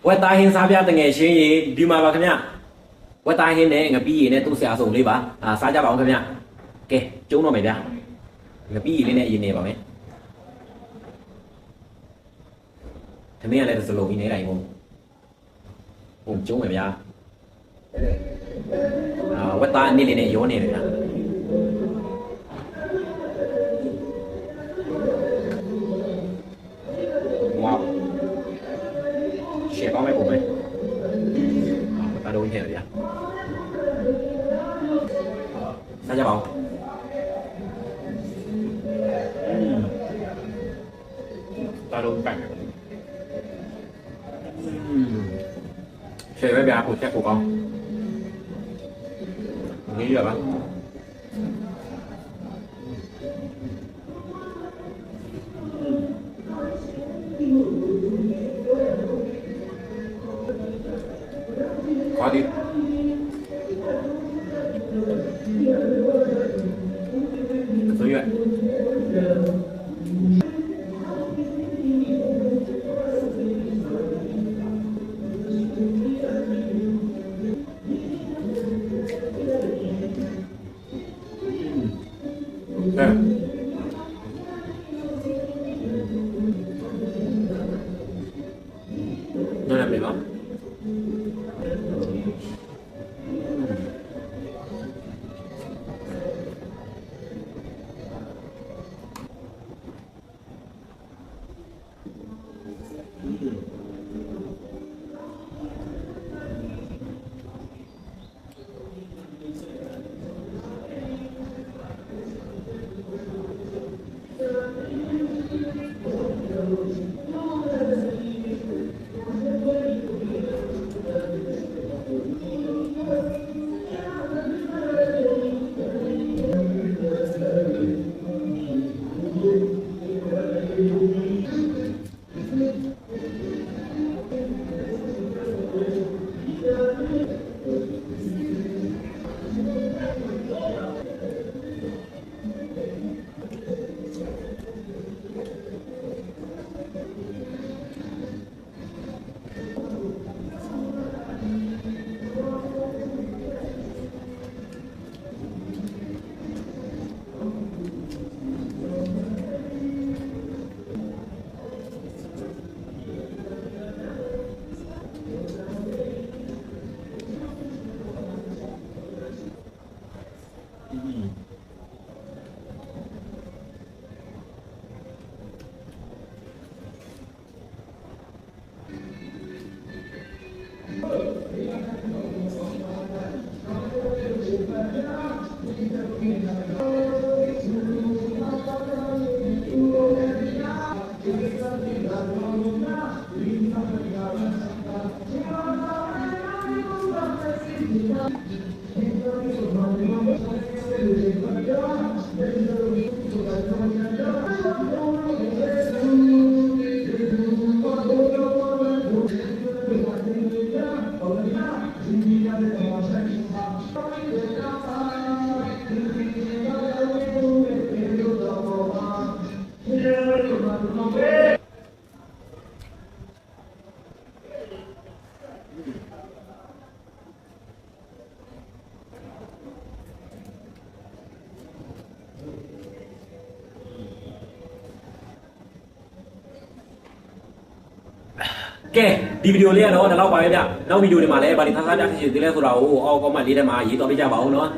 ဝက်သားဟင်းစားပြတငယ်ချင်းရေဒီမှာပါခင်ဗျဝက်သားဟင်းနဲ့ငပိရည်နဲ့သူ့ဆရာဆောင်လေးပါစားကြပါအောင်ခင်ဗျကဲကျုံတော့မယ်ဗျာငပိရည်လေးနဲ့အရင်နေပါမယ်သမီးကလည်းစလုံးကြီးနေတိုင်းမို့ဟုတ်ကျုံမယ်ဗျာဝက်သားနေ့လေးနဲ့ရောနေတယ်ဗျာဝါရှေ့ကောင်းမယ်ပုံမယ်တာတော့ဟဲ့ဗျာစားကြပါဦးတာတော့ပိုက်မယ်ရှေ့ပဲဗျာကိုချက်ကိုကောင်းนี่เหรอปะขอดิสวยอ่ะนั่นแหละเป็นปะကဲဒီဗီဒီယိုလေးကတော့ဒီလောက်ပါပဲဗျနောက်ဗီဒီယိုတွေမှာလည်းဗာဒီသားသားပြဖြစ်ရှင်သေးလဲဆိုတာကိုအောက်ကောမန့်လေးထဲမှာရေးတော့ပြကြပါဦးနော်